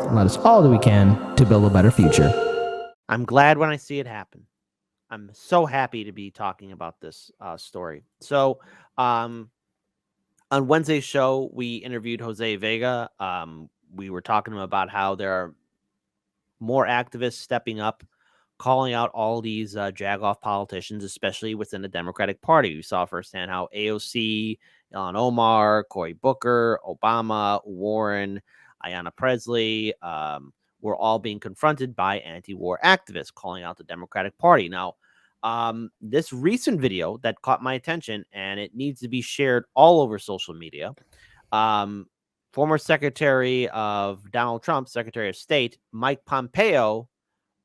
and let us all do we can to build a better future. I'm glad when I see it happen. I'm so happy to be talking about this story. So, on Wednesday's show, we interviewed Jose Vega. We were talking to him about how there are more activists stepping up, calling out all these jagoff politicians, especially within the Democratic Party. We saw firsthand how AOC, Ilhan Omar, Cory Booker, Obama, Warren, Ayanna Presley were all being confronted by anti-war activists calling out the Democratic Party. Now, this recent video that caught my attention, and it needs to be shared all over social media. Former Secretary of Donald Trump, Secretary of State, Mike Pompeo,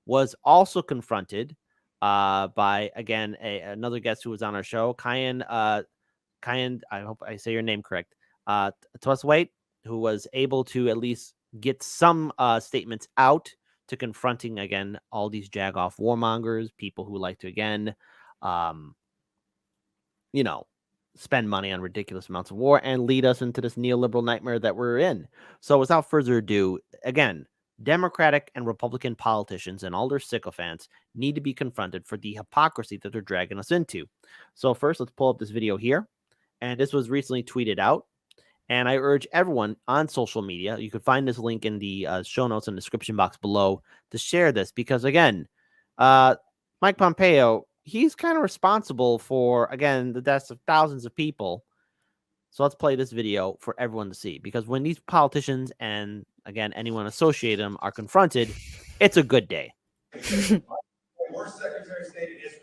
was also confronted by, again, another guest who was on our show, Kyan, I hope I say your name correct, Twiswaite, who was able to at least get some statements out to confronting, again, all these jagoff warmongers, people who like to, again, spend money on ridiculous amounts of war and lead us into this neoliberal nightmare that we're in. So without further ado, again, Democratic and Republican politicians and all their sycophants need to be confronted for the hypocrisy that they're dragging us into. So first, let's pull up this video here. And this was recently tweeted out. And I urge everyone on social media, you can find this link in the show notes and description box below, to share this. Because again, Mike Pompeo, he's kind of responsible for, again, the deaths of thousands of people. So let's play this video for everyone to see. Because when these politicians and, again, anyone associated them are confronted, it's a good day. Worst Secretary of State in history.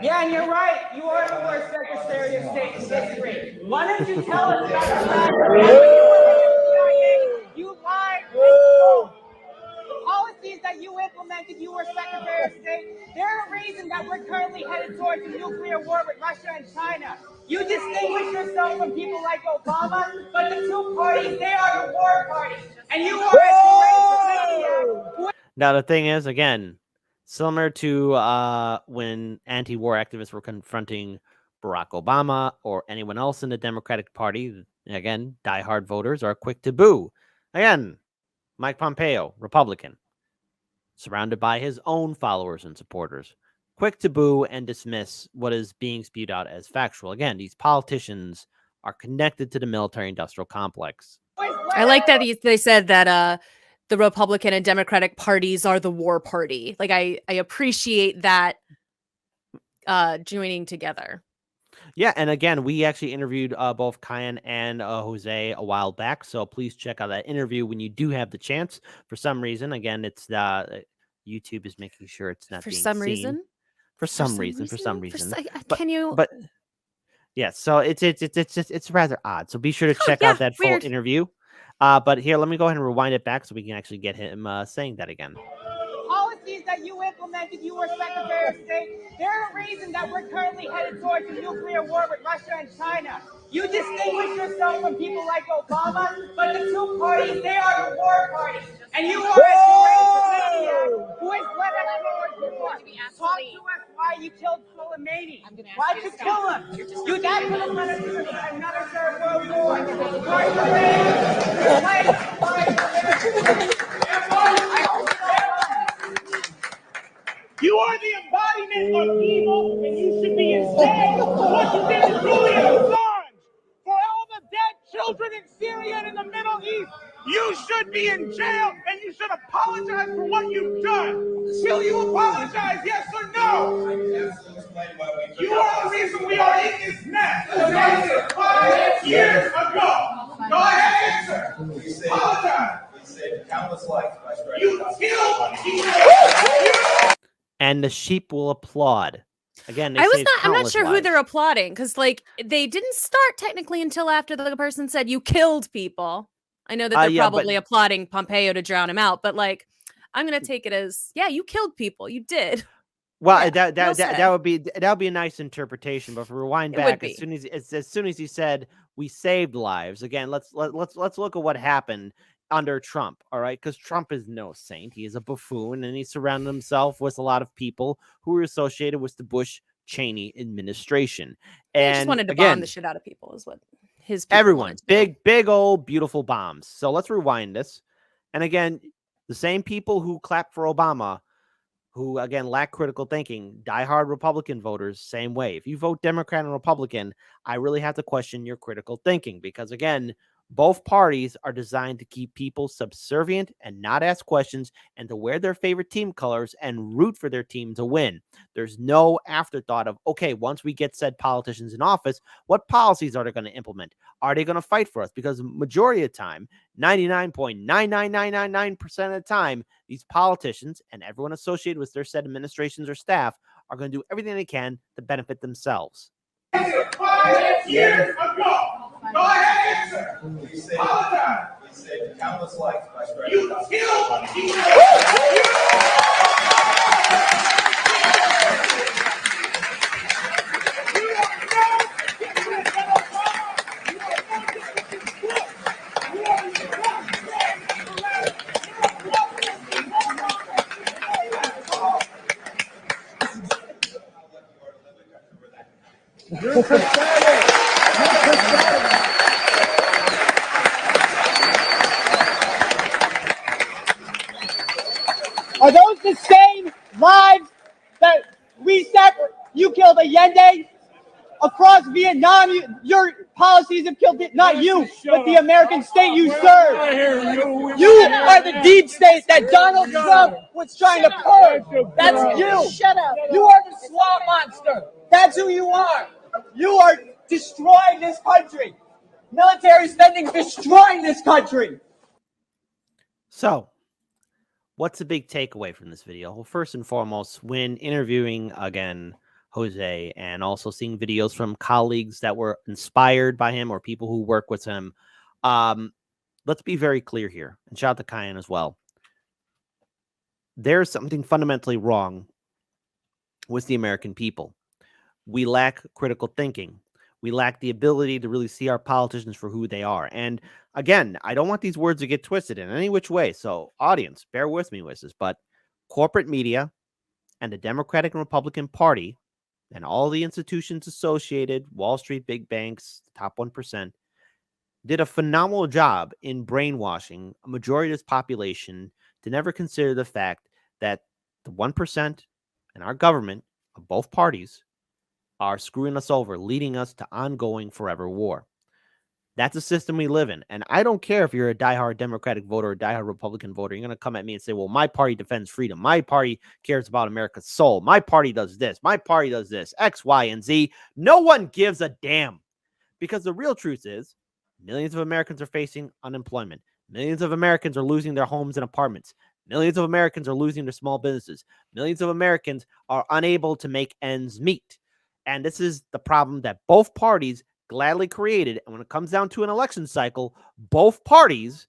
Yeah, and you're right. You are the worst Secretary of State in history. Why don't you tell us about the fact that you lied? The policies that you implemented, you were Secretary of State. They're a reason that we're currently headed towards a nuclear war with Russia and China. You distinguish yourself from people like Obama, but the two parties, they are the war party. And you are a maniac. Now, the thing is, again, similar to when anti-war activists were confronting Barack Obama or anyone else in the Democratic Party, again, diehard voters are quick to boo. Again, Mike Pompeo, Republican, surrounded by his own followers and supporters, quick to boo and dismiss what is being spewed out as factual. Again, these politicians are connected to the military-industrial complex. I like that they said that the Republican and Democratic parties are the war party. Like, I appreciate that joining together. Yeah, and again, we actually interviewed both Kyan and Jose a while back, so please check out that interview when you do have the chance. For some reason, again, it's YouTube is making sure it's not being seen. For some reason. Can you? But yeah, so it's rather odd. So be sure to check out that full interview. But here, let me go ahead and rewind it back so we can actually get him saying that again. Policies that you implemented, you were Secretary of State. They're a reason that we're currently headed towards a nuclear war with Russia and China. You distinguish yourself from people like Obama, but the two parties, they are the war party. And you are a maniac who has led us towards war. Talk to us why you killed Soleimani. Why'd you kill him? You that could have led us to another third world war. You are the embodiment of evil, and you should be in jail for what you did to Julian Assange. For all the dead children in Syria and in the Middle East, you should be in jail, and you should apologize for what you've done. Will you apologize, yes or no? You are the reason we are in this mess. 5 years ago. Go ahead, answer. Apologize. We saved countless lives by striking. You killed people. And the sheep will applaud. Again, I'm not sure who they're applauding, because like they didn't start technically until after the person said you killed people. I know that they're probably applauding Pompeo to drown him out, but like I'm gonna take it as, yeah, you killed people. You did. Well, yeah, that would be a nice interpretation. But if we rewind back, as soon as he said we saved lives, again, let's look at what happened under Trump. All right, because Trump is no saint. He is a buffoon, and he surrounded himself with a lot of people who were associated with the Bush-Cheney administration. And he just wanted to bomb the shit out of people, is what his people everyone big old beautiful bombs. So let's rewind this. And again, the same people who clap for Obama, who again lack critical thinking, diehard Republican voters, same way. If you vote Democrat and Republican, I really have to question your critical thinking because again, both parties are designed to keep people subservient and not ask questions and to wear their favorite team colors and root for their team to win. There's no afterthought of, okay, once we get said politicians in office, what policies are they going to implement? Are they going to fight for us? Because majority of the time, 99.99999% of the time, these politicians and everyone associated with their said administrations or staff are going to do everything they can to benefit themselves. 5 years ago. Go ahead, answer. We saved countless lives by spreading. You killed people. Are those the same lives that you killed Allende across Vietnam? Your policies have killed it, not you, but the American state you serve. You are the deep state that Donald Trump was trying to purge. That's you. Shut up. You are the swamp monster. That's who you are. You are destroying this country. Military spending destroying this country. So, what's the big takeaway from this video? Well, first and foremost, when interviewing again Jose and also seeing videos from colleagues that were inspired by him or people who work with him, let's be very clear here, and shout out to Kyan as well. There's something fundamentally wrong with the American people. We lack critical thinking. We lack the ability to really see our politicians for who they are. And again, I don't want these words to get twisted in any which way. So audience, bear with me with this, but corporate media and the Democratic and Republican Party and all the institutions associated, Wall Street, big banks, top 1%, did a phenomenal job in brainwashing a majority of this population to never consider the fact that the 1% and our government of both parties are screwing us over, leading us to ongoing forever war. That's a system we live in. And I don't care if you're a diehard Democratic voter or a diehard Republican voter. You're going to come at me and say, well, my party defends freedom. My party cares about America's soul. My party does this. My party does this. X, Y, and Z. No one gives a damn. Because the real truth is, millions of Americans are facing unemployment. Millions of Americans are losing their homes and apartments. Millions of Americans are losing their small businesses. Millions of Americans are unable to make ends meet. And this is the problem that both parties gladly created. And when it comes down to an election cycle, both parties,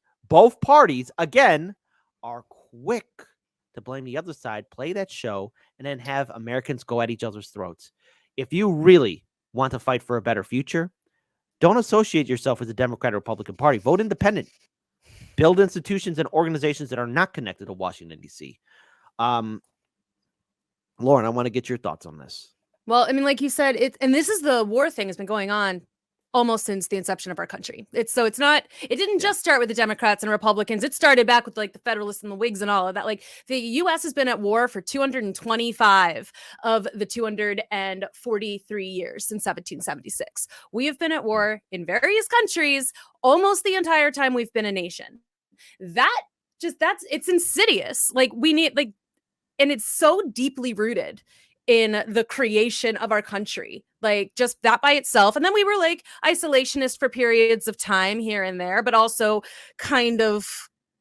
again, are quick to blame the other side, play that show, and then have Americans go at each other's throats. If you really want to fight for a better future, don't associate yourself with the Democrat or Republican Party. Vote independent. Build institutions and organizations that are not connected to Washington, D.C. Lauren, I want to get your thoughts on this. Well, I mean, like you said, and this is the war thing has been going on almost since the inception of our country. It didn't just start with the Democrats and Republicans. It started back with like the Federalists and the Whigs and all of that. Like the U.S. has been at war for 225 of the 243 years since 1776. We have been at war in various countries almost the entire time we've been a nation. It's insidious. Like and it's so deeply rooted in the creation of our country, like just that by itself. And then we were like isolationist for periods of time here and there, but also kind of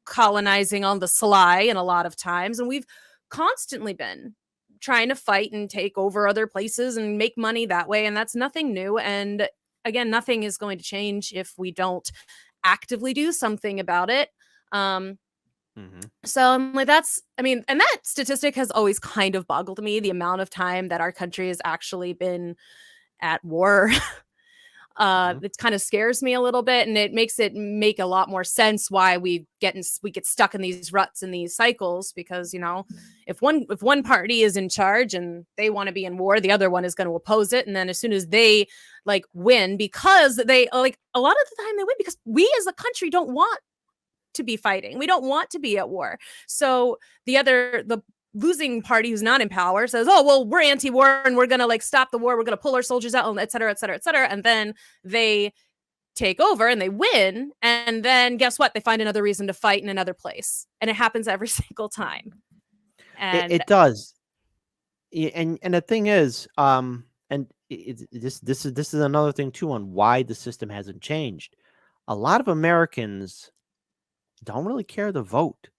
colonizing on the sly in a lot of times. And we've constantly been trying to fight and take over other places and make money that way. And that's nothing new. And again, nothing is going to change if we don't actively do something about it. So I'm like, and that statistic has always kind of boggled me, the amount of time that our country has actually been at war. It kind of scares me a little bit, and it makes it make a lot more sense why we get stuck in these ruts and these cycles, because, you know, if one party is in charge and they want to be in war, the other one is going to oppose it. And then as soon as they like win, because they like a lot of the time they win because we as a country don't want to be fighting. We don't want to be at war. So the losing party who's not in power says, oh, well, we're anti-war and we're going to like stop the war. We're going to pull our soldiers out, et cetera, et cetera, et cetera. And then they take over and they win. And then guess what? They find another reason to fight in another place. And it happens every single time. And it does. And the thing is, this is another thing too on why the system hasn't changed. A lot of Americans don't really care to vote.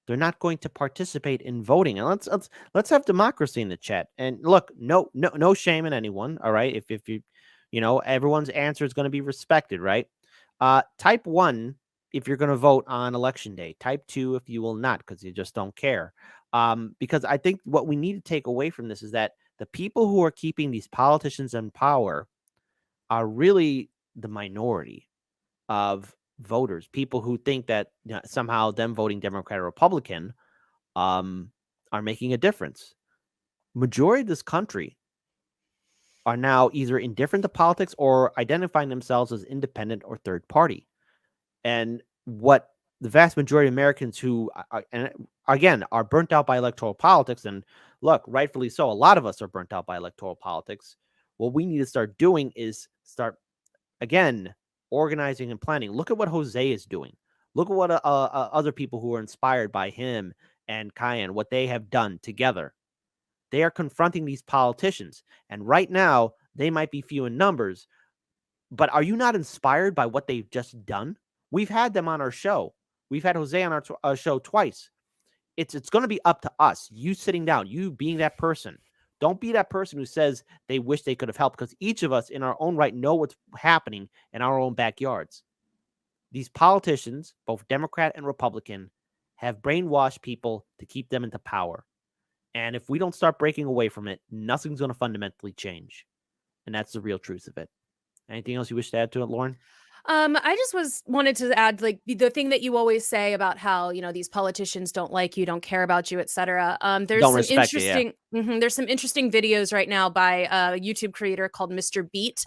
They're not going to participate in voting. And let's have democracy in the chat. And look, no shame in anyone. All right, if you know, everyone's answer is going to be respected, right? Type 1 if you're going to vote on election day. Type 2 if you will not, because you just don't care. Because I think what we need to take away from this is that the people who are keeping these politicians in power are really the minority of voters. People who think that somehow them voting Democrat or Republican are making a difference. Majority of this country are now either indifferent to politics or identifying themselves as independent or third party. And what the vast majority of Americans who are, and again, are burnt out by electoral politics, and look, rightfully so, a lot of us are burnt out by electoral politics. What we need to start doing is start, again, organizing and planning. Look at what Jose is doing. Look at what other people who are inspired by him and Cayenne, what they have done together. They are confronting these politicians. And right now, they might be few in numbers, but are you not inspired by what they've just done? We've had them on our show. We've had Jose on our show twice. It's going to be up to us, you sitting down, you being that person. Don't be that person who says they wish they could have helped, because each of us in our own right know what's happening in our own backyards. These politicians, both Democrat and Republican, have brainwashed people to keep them into power. And if we don't start breaking away from it, nothing's going to fundamentally change. And that's the real truth of it. Anything else you wish to add to it, Lauren? I just wanted to add, like, the thing that you always say about how, you know, these politicians don't like you, don't care about you, etc. There's Don't some respect you, interesting there's some interesting videos right now by a YouTube creator called Mr. Beat.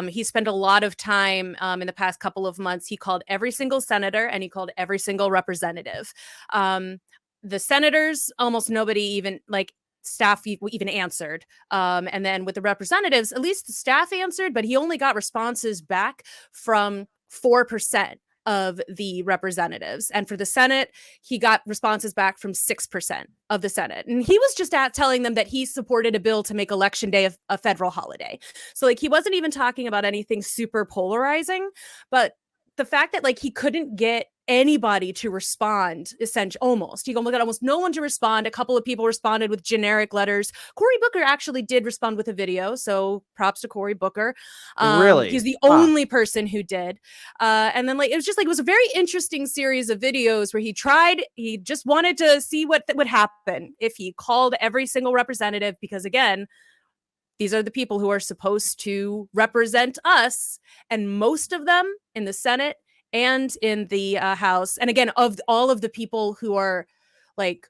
He spent a lot of time in the past couple of months. He called every single senator and he called every single representative. The senators, almost nobody even staff even answered. And then with the representatives, at least the staff answered, but he only got responses back from 4% of the representatives. And for the Senate, he got responses back from 6% of the Senate. And he was just telling them that he supported a bill to make Election Day a federal holiday. So like, he wasn't even talking about anything super polarizing, but the fact that like he couldn't get anybody to respond, almost. He got almost no one to respond. A couple of people responded with generic letters. Cory Booker actually did respond with a video, so props to Cory Booker. Really? He's the only person who did. And then it was a very interesting series of videos where he just wanted to see what would happen if he called every single representative, because again, these are the people who are supposed to represent us, and most of them in the Senate and in the House. And again, of all of the people who are like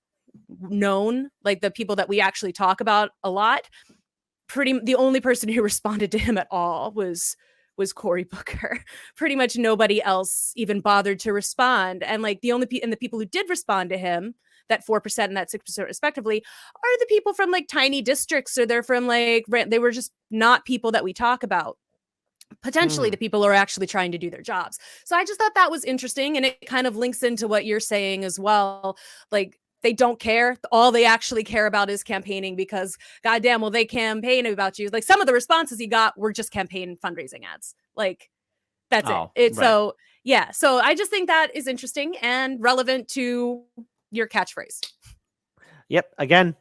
known, like the people that we actually talk about a lot, the only person who responded to him at all was Cory Booker. Pretty much nobody else even bothered to respond. And like the people who did respond to him, that 4% and that 6% respectively, are the people from like tiny districts, or they're from they were just not people that we talk about. Potentially the people who are actually trying to do their jobs. So I just thought that was interesting. And it kind of links into what you're saying as well. Like, they don't care. All they actually care about is campaigning, because goddamn, will they campaign about you? Like, some of the responses he got were just campaign fundraising ads. Like, that's it. Right. So yeah. So I just think that is interesting and relevant to your catchphrase. Yep. Again,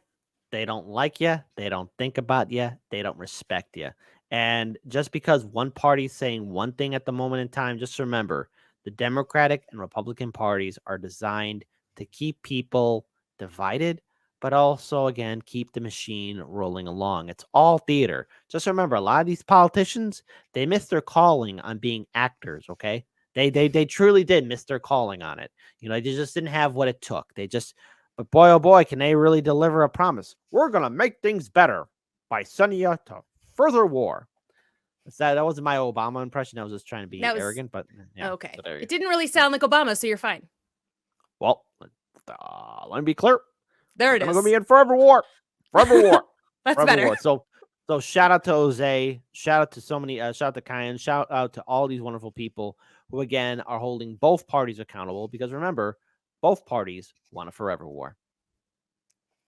they don't like you. They don't think about you. They don't respect you. And just because one party's saying one thing at the moment in time, just remember, the Democratic and Republican parties are designed to keep people divided, but also, again, keep the machine rolling along. It's all theater. Just remember, a lot of these politicians, they missed their calling on being actors, okay? They truly did miss their calling on it. You know, they just didn't have what it took. But boy, oh boy, can they really deliver a promise. We're going to make things better by sending you to further war. That wasn't my Obama impression. I was just trying to be arrogant, but yeah. Okay. It didn't really sound like Obama, so you're fine. Well, let me be clear. There it I'm is. going to be in forever war. Forever war. That's forever better. war. So shout out to Jose. Shout out to so many. Shout out to Kyan. Shout out to all these wonderful people who, again, are holding both parties accountable. Because remember, both parties want a forever war.